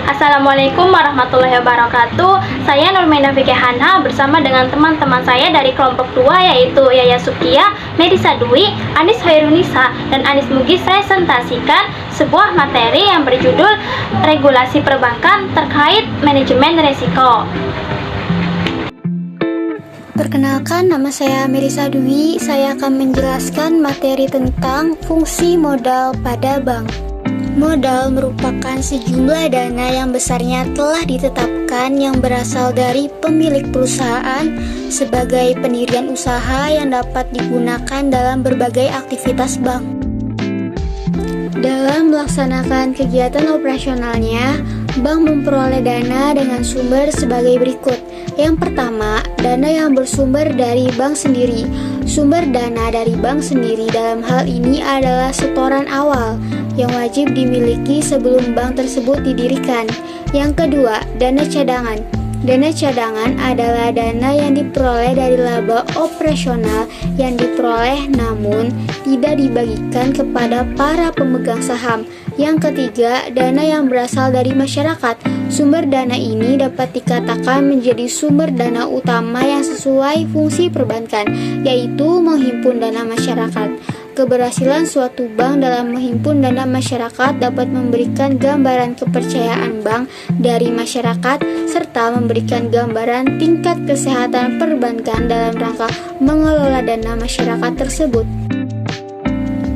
Assalamualaikum warahmatullahi wabarakatuh. Saya Nurmena Fikih Hana bersama dengan teman-teman saya dari kelompok 2 yaitu Yaya Sukia, Melisa Dwi, Anis Hoirunisa, dan Anis Mugis presentasikan sebuah materi yang berjudul Regulasi Perbankan terkait Manajemen Risiko. Perkenalkan, nama saya Melisa Dwi. Saya akan menjelaskan materi tentang fungsi modal pada bank. Modal merupakan sejumlah dana yang besarnya telah ditetapkan yang berasal dari pemilik perusahaan sebagai pendirian usaha yang dapat digunakan dalam berbagai aktivitas bank. Dalam melaksanakan kegiatan operasionalnya, bank memperoleh dana dengan sumber sebagai berikut. Yang pertama, dana yang bersumber dari bank sendiri. Sumber dana dari bank sendiri dalam hal ini adalah setoran awal yang wajib dimiliki sebelum bank tersebut didirikan. Yang kedua, dana cadangan. Dana cadangan adalah dana yang diperoleh dari laba operasional yang diperoleh namun tidak dibagikan kepada para pemegang saham. Yang ketiga, dana yang berasal dari masyarakat. Sumber dana ini dapat dikatakan menjadi sumber dana utama yang sesuai fungsi perbankan, yaitu menghimpun dana masyarakat. Keberhasilan suatu bank dalam menghimpun dana masyarakat dapat memberikan gambaran kepercayaan bank dari masyarakat serta memberikan gambaran tingkat kesehatan perbankan dalam rangka mengelola dana masyarakat tersebut.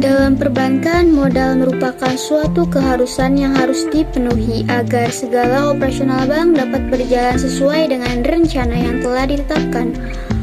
Dalam perbankan, modal merupakan suatu keharusan yang harus dipenuhi agar segala operasional bank dapat berjalan sesuai dengan rencana yang telah ditetapkan.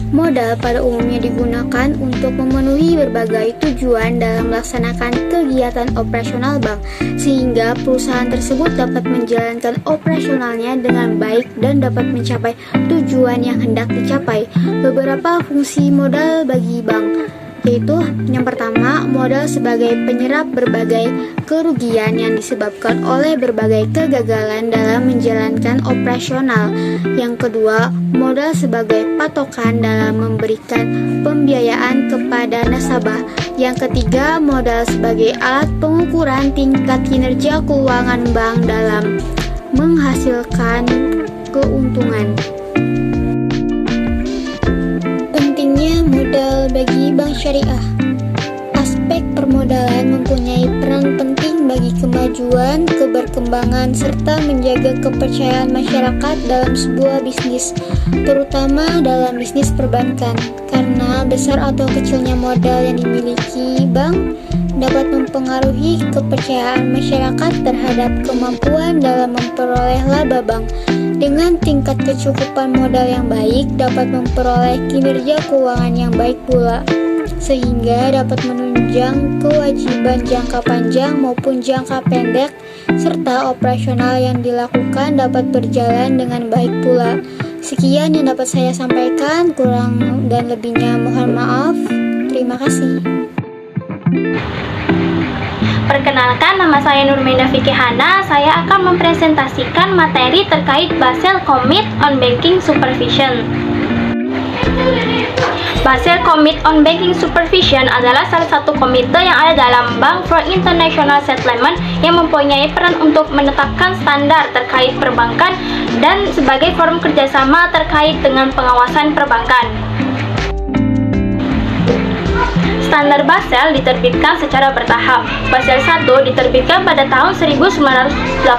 Modal pada umumnya digunakan untuk memenuhi berbagai tujuan dalam melaksanakan kegiatan operasional bank, sehingga perusahaan tersebut dapat menjalankan operasionalnya dengan baik dan dapat mencapai tujuan yang hendak dicapai. Beberapa fungsi modal bagi bank, yaitu yang pertama, modal sebagai penyerap berbagai kerugian yang disebabkan oleh berbagai kegagalan dalam menjalankan operasional. Yang kedua, modal sebagai patokan dalam memberikan pembiayaan kepada nasabah. Yang ketiga, modal sebagai alat pengukuran tingkat kinerja keuangan bank dalam menghasilkan keuntungan. Pentingnya modal bagi bank syariah. Aspek permodalan mempunyai peran penting bagi kemajuan, keberkembangan, serta menjaga kepercayaan masyarakat dalam sebuah bisnis, terutama dalam bisnis perbankan. Karena besar atau kecilnya modal yang dimiliki bank dapat mempengaruhi kepercayaan masyarakat terhadap kemampuan dalam memperoleh laba bank. Dengan tingkat kecukupan modal yang baik, dapat memperoleh kinerja keuangan yang baik pula, sehingga dapat menunjang kewajiban jangka panjang maupun jangka pendek, serta operasional yang dilakukan dapat berjalan dengan baik pula. Sekian yang dapat saya sampaikan, kurang dan lebihnya mohon maaf. Terima kasih. Perkenalkan, nama saya Nurmena Fikih Hana. Saya akan mempresentasikan materi terkait Basel Commit on Banking Supervision. Basel Commit on Banking Supervision adalah salah satu komite yang ada dalam Bank for International Settlement yang mempunyai peran untuk menetapkan standar terkait perbankan dan sebagai forum kerjasama terkait dengan pengawasan perbankan. Standar Basel diterbitkan secara bertahap. Basel I diterbitkan pada tahun 1988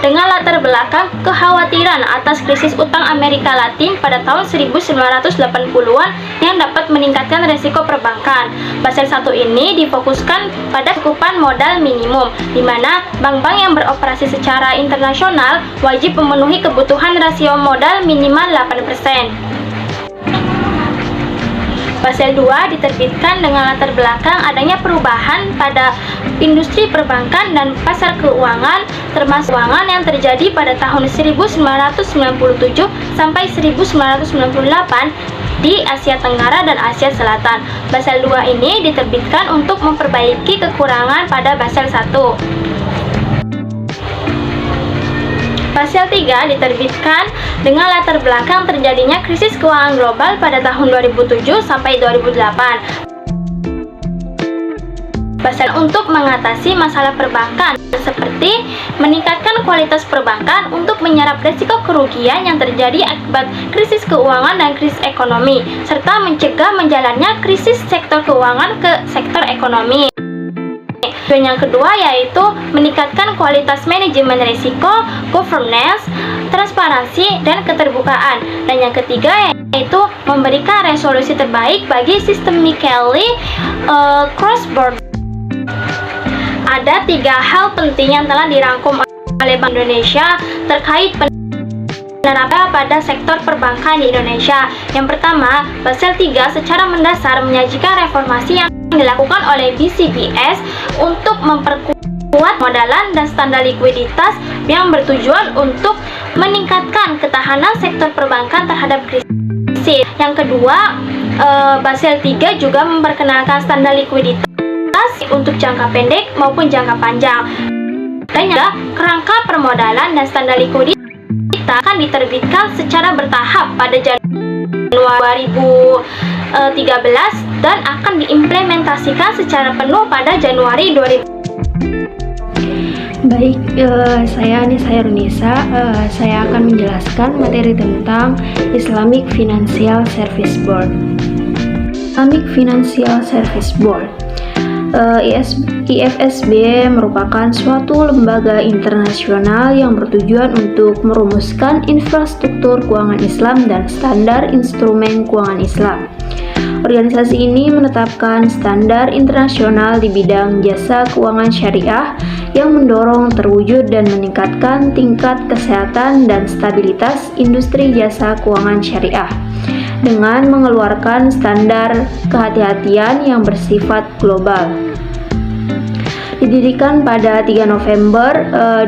dengan latar belakang kekhawatiran atas krisis utang Amerika Latin pada tahun 1980-an yang dapat meningkatkan risiko perbankan. Basel I ini difokuskan pada kecukupan modal minimum, di mana bank-bank yang beroperasi secara internasional wajib memenuhi kebutuhan rasio modal minimal 8%. Basel II diterbitkan dengan latar belakang adanya perubahan pada industri perbankan dan pasar keuangan, termasuk keuangan yang terjadi pada tahun 1997 sampai 1998 di Asia Tenggara dan Asia Selatan. Basel II ini diterbitkan untuk memperbaiki kekurangan pada Basel I. Basel III diterbitkan dengan latar belakang terjadinya krisis keuangan global pada tahun 2007 sampai 2008. Basel untuk mengatasi masalah perbankan seperti meningkatkan kualitas perbankan untuk menyerap risiko kerugian yang terjadi akibat krisis keuangan dan krisis ekonomi, serta mencegah menjalannya krisis sektor keuangan ke sektor ekonomi. Dan yang kedua yaitu meningkatkan kualitas manajemen risiko, governance, transparansi, dan keterbukaan. Dan yang ketiga yaitu memberikan resolusi terbaik bagi systemically cross-border. Ada 3 hal penting yang telah dirangkum oleh Bank Indonesia terkait penerapan pada sektor perbankan di Indonesia. Yang pertama, Basel III secara mendasar menyajikan reformasi yang dilakukan oleh BCBS untuk memperkuat modalan dan standar likuiditas yang bertujuan untuk meningkatkan ketahanan sektor perbankan terhadap krisis. Yang kedua, Basel III juga memperkenalkan standar likuiditas untuk jangka pendek maupun jangka panjang. Dan juga kerangka permodalan dan standar likuiditas akan diterbitkan secara bertahap pada Januari 2013 dan akan diimplementasikan secara penuh pada Januari 2000. Baik, saya Runisa. Saya akan menjelaskan materi tentang Islamic Financial Service Board. Islamic Financial Service Board IFSB merupakan suatu lembaga internasional yang bertujuan untuk merumuskan infrastruktur keuangan Islam dan standar instrumen keuangan Islam. Organisasi ini menetapkan standar internasional di bidang jasa keuangan syariah yang mendorong terwujud dan meningkatkan tingkat kesehatan dan stabilitas industri jasa keuangan syariah dengan mengeluarkan standar kehati-hatian yang bersifat global. Didirikan pada 3 November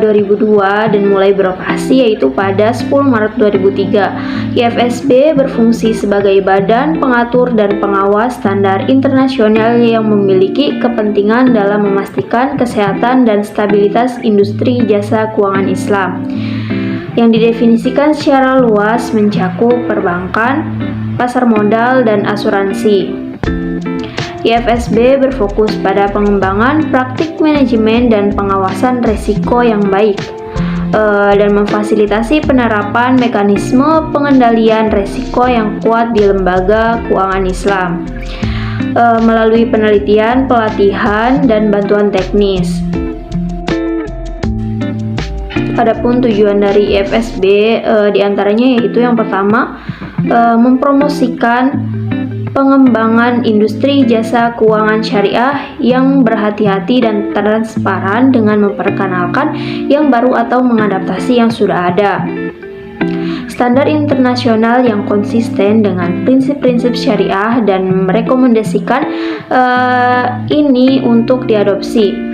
2002 dan mulai beroperasi yaitu pada 10 Maret 2003. IFSB berfungsi sebagai badan pengatur dan pengawas standar internasional yang memiliki kepentingan dalam memastikan kesehatan dan stabilitas industri jasa keuangan Islam yang didefinisikan secara luas mencakup perbankan, pasar modal, dan asuransi. IFSB berfokus pada pengembangan praktik manajemen dan pengawasan risiko yang baik dan memfasilitasi penerapan mekanisme pengendalian risiko yang kuat di lembaga keuangan Islam melalui penelitian, pelatihan, dan bantuan teknis. Adapun tujuan dari IFSB diantaranya yaitu yang pertama, mempromosikan pengembangan industri jasa keuangan syariah yang berhati-hati dan transparan dengan memperkenalkan yang baru atau mengadaptasi yang sudah ada. Standar internasional yang konsisten dengan prinsip-prinsip syariah dan merekomendasikan ini untuk diadopsi.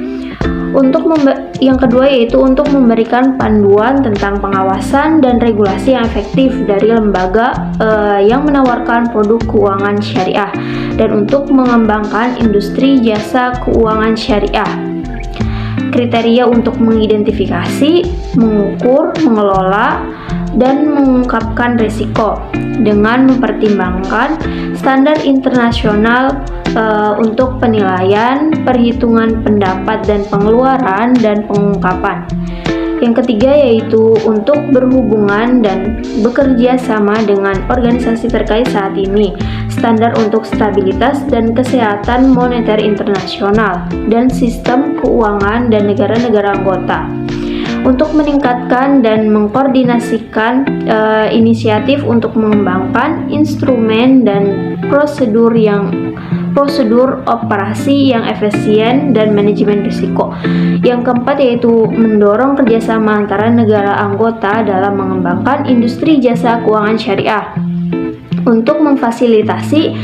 Yang kedua yaitu untuk memberikan panduan tentang pengawasan dan regulasi yang efektif dari lembaga yang menawarkan produk keuangan syariah dan untuk mengembangkan industri jasa keuangan syariah. Kriteria untuk mengidentifikasi, mengukur, mengelola, dan mengungkapkan risiko dengan mempertimbangkan standar internasional untuk penilaian, perhitungan pendapat dan pengeluaran, dan pengungkapan. Yang ketiga yaitu untuk berhubungan dan bekerja sama dengan organisasi terkait saat ini, standar untuk stabilitas dan kesehatan moneter internasional, dan sistem keuangan dan negara-negara anggota. Untuk meningkatkan dan mengkoordinasikan inisiatif untuk mengembangkan instrumen dan prosedur operasi yang efisien dan manajemen risiko. Yang keempat yaitu mendorong kerjasama antara negara anggota dalam mengembangkan industri jasa keuangan syariah untuk memfasilitasi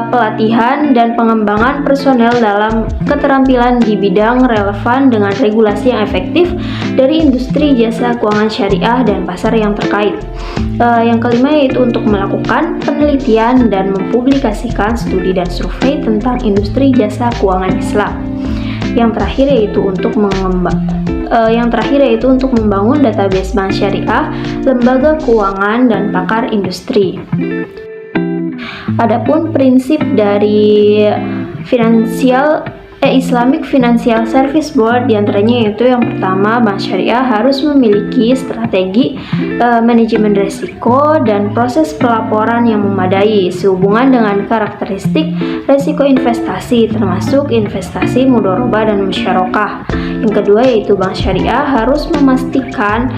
pelatihan dan pengembangan personel dalam keterampilan di bidang relevan dengan regulasi yang efektif dari industri jasa keuangan syariah dan pasar yang terkait. Yang kelima yaitu untuk melakukan penelitian dan mempublikasikan studi dan survei tentang industri jasa keuangan Islam. Yang terakhir yaitu untuk membangun database bank syariah, lembaga keuangan, dan pakar industri. Adapun prinsip dari Financial Islamic Financial Service Board, diantaranya yaitu yang pertama, bank syariah harus memiliki strategi manajemen risiko dan proses pelaporan yang memadai sehubungan dengan karakteristik risiko investasi, termasuk investasi mudharabah dan musyarakah. Yang kedua yaitu bank syariah harus memastikan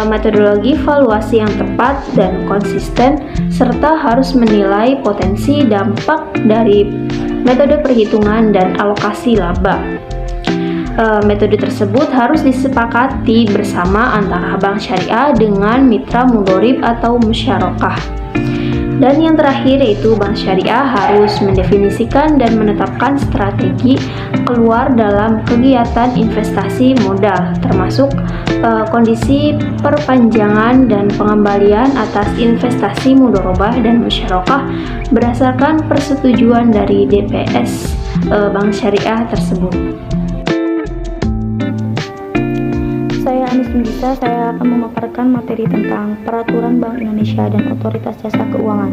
metodologi valuasi yang tepat dan konsisten, serta harus menilai potensi dampak dari metode perhitungan dan alokasi laba. Metode tersebut harus disepakati bersama antara bank syariah dengan mitra mudharib atau musyarakah. Dan yang terakhir yaitu bank syariah harus mendefinisikan dan menetapkan strategi keluar dalam kegiatan investasi modal, termasuk kondisi perpanjangan dan pengembalian atas investasi mudharabah dan musyarakah berdasarkan persetujuan dari DPS bank syariah tersebut. Saya Anis Nindita, saya akan memaparkan materi tentang Peraturan Bank Indonesia dan Otoritas Jasa Keuangan.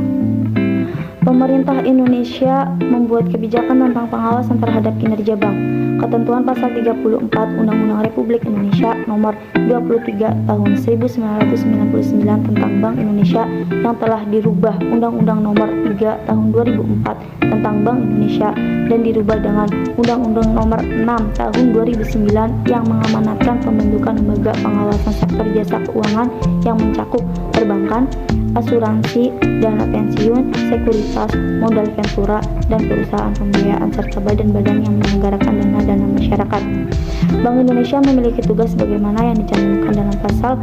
Pemerintah Indonesia membuat kebijakan tentang pengawasan terhadap kinerja bank. Ketentuan pasal 34 Undang-Undang Republik Indonesia Nomor 23 Tahun 1999 tentang Bank Indonesia yang telah dirubah Undang-Undang Nomor 3 Tahun 2004 tentang Bank Indonesia dan dirubah dengan Undang-Undang Nomor 6 Tahun 2009 yang mengamanatkan pembentukan lembaga pengawasan sektor jasa keuangan yang mencakup perbankan, asuransi, dana pensiun, sekuritas, modal ventura, dan perusahaan pembiayaan serta badan-badan yang menyelenggarakan dana masyarakat. Bank Indonesia memiliki tugas sebagaimana yang dicantumkan dalam pasal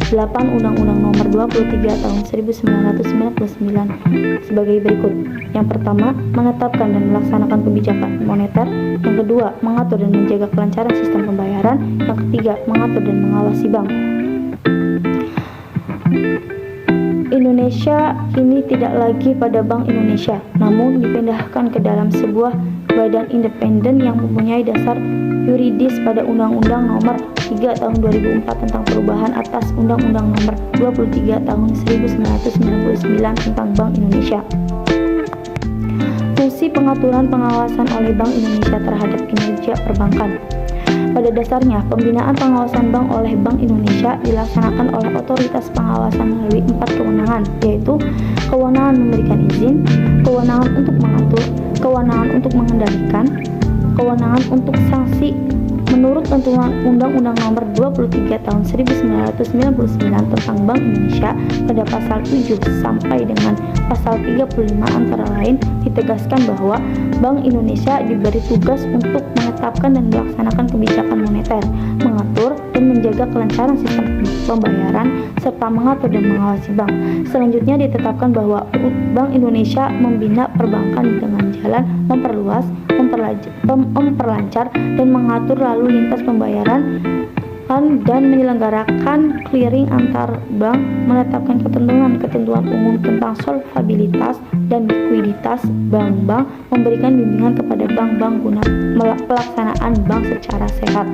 8 Undang-Undang Nomor 23 Tahun 1999 sebagai berikut. Yang pertama, menetapkan dan melaksanakan kebijakan moneter. Yang kedua, mengatur dan menjaga kelancaran sistem pembayaran. Yang ketiga, mengatur dan mengawasi bank. Indonesia kini tidak lagi pada Bank Indonesia, namun dipindahkan ke dalam sebuah badan independen yang mempunyai dasar yuridis pada Undang-Undang Nomor 3 Tahun 2004 tentang perubahan atas Undang-Undang Nomor 23 Tahun 1999 tentang Bank Indonesia. Fungsi pengaturan pengawasan oleh Bank Indonesia terhadap kinerja perbankan. Pada dasarnya, pembinaan pengawasan bank oleh Bank Indonesia dilaksanakan oleh otoritas pengawasan melalui 4 kewenangan, yaitu kewenangan memberikan izin, kewenangan untuk mengatur, kewenangan untuk mengendalikan, kewenangan untuk sanksi menurut ketentuan Undang-Undang Nomor 23 Tahun 1999 tentang Bank Indonesia pada pasal 7 sampai dengan pasal 35 antara lain ditegaskan bahwa Bank Indonesia diberi tugas untuk menetapkan dan melaksanakan kebijakan moneter, mengatur dan menjaga kelancaran sistem pembayaran, serta mengatur dan mengawasi bank. Selanjutnya ditetapkan bahwa Bank Indonesia membina perbankan dengan jalan memperluas, memperlancar dan mengatur lalu lintas pembayaran dan menyelenggarakan clearing antar bank, menetapkan ketentuan umum tentang solvabilitas dan likuiditas bank-bank, memberikan bimbingan kepada bank-bank guna pelaksanaan bank secara sehat.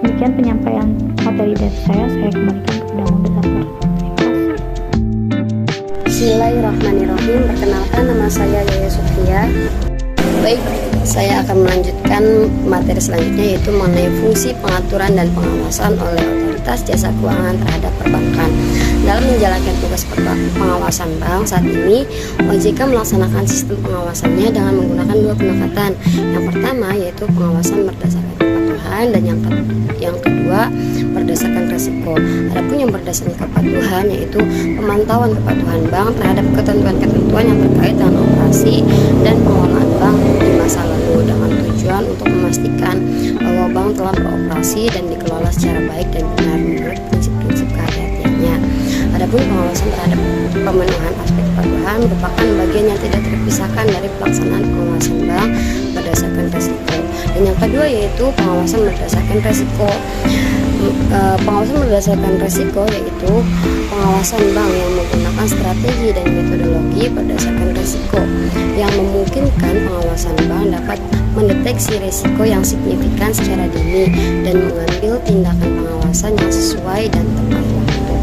Demikian penyampaian materi dari saya kembalikan kepada moderator. Bismillahirrahmanirrahim. Perkenalkan, nama saya Yaya Sofia. Baik, saya akan melanjutkan materi selanjutnya, yaitu mengenai fungsi pengaturan dan pengawasan oleh otoritas jasa keuangan terhadap perbankan. Dalam menjalankan tugas pengawasan bank saat ini, OJK melaksanakan sistem pengawasannya dengan menggunakan 2 pendekatan. Yang pertama yaitu pengawasan berdasarkan kepatuhan, dan yang kedua berdasarkan resiko. Adapun yang berdasarkan kepatuhan yaitu pemantauan kepatuhan bank terhadap ketentuan-ketentuan yang terkait dengan operasi dan pengelolaan bank di masa lalu, dengan tujuan untuk memastikan bahwa bank telah beroperasi dan dikelola secara baik dan benar menurut prinsip-prinsip kehati-hatiannya. Adapun pengawasan terhadap pemenuhan aspek kepatuhan merupakan bagian yang tidak terpisahkan dari pelaksanaan pengawasan bank berdasarkan resiko. Dan yang kedua yaitu pengawasan berdasarkan resiko. Pengawasan berdasarkan resiko yaitu pengawasan bank yang menggunakan strategi dan metodologi berdasarkan resiko yang memungkinkan pengawasan bank dapat mendeteksi resiko yang signifikan secara dini dan mengambil tindakan pengawasan yang sesuai dan tepat waktu.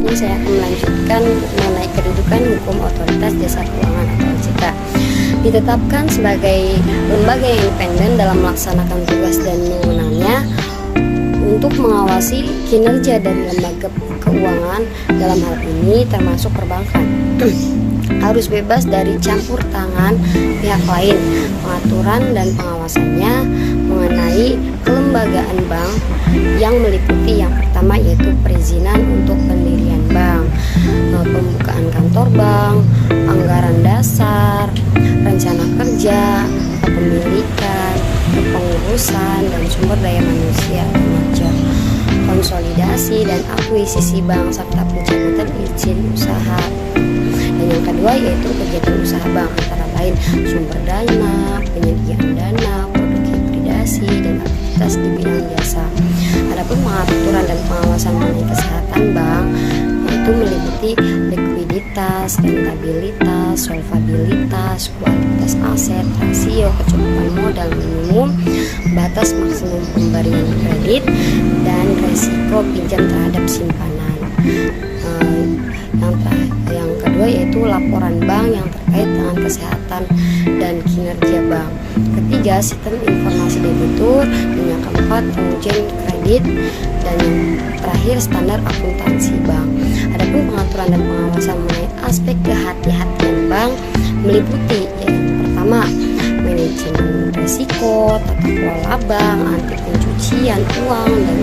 Ini saya akan melanjutkan mengenai kedudukan hukum otoritas jasa keuangan atau OJK. ditetapkan sebagai lembaga yang independen dalam melaksanakan tugas dan wewenangnya untuk mengawasi kinerja dari lembaga keuangan, dalam hal ini termasuk perbankan. Harus bebas dari campur tangan pihak lain. Pengaturan dan pengawasannya mengenai kelembagaan bank yang meliputi yang pertama yaitu perizinan untuk pendirian bank, pembukaan kantor bank, anggaran dasar, rencana kerja, kepemilikan, kepengurusan dan sumber daya manusia kinerja, konsolidasi dan akuisisi bank serta pencabutan izin usaha. Dan yang kedua yaitu kegiatan usaha bank antara lain sumber dana, penyediaan dana, produk hibridasi dan aktivitas di bidang jasa. Adapun pengaturan dan pengawasan mengenai kesehatan bank yaitu meliputi likuiditas, rentabilitas, solvabilitas, kualitas aset, rasio kecukupan modal minimum, batas maksimum pemberian kredit, dan resiko pinjam terhadap simpanan. Yang kedua yaitu laporan bank yang terkait dengan kesehatan dan kinerja bank. Ketiga, sistem informasi debitur. Dan yang keempat, pengujian kredit. Dan yang terakhir, standar akuntansi bank. Adapun pengaturan dan pengawasan mengenai aspek kehati-hatian bank meliputi yang pertama, manajemen risiko, tata kelola bank, anti pencucian uang, dan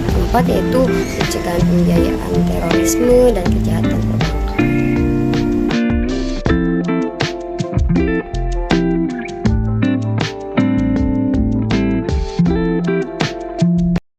keempat yaitu pencegahan pembiayaan terorisme dan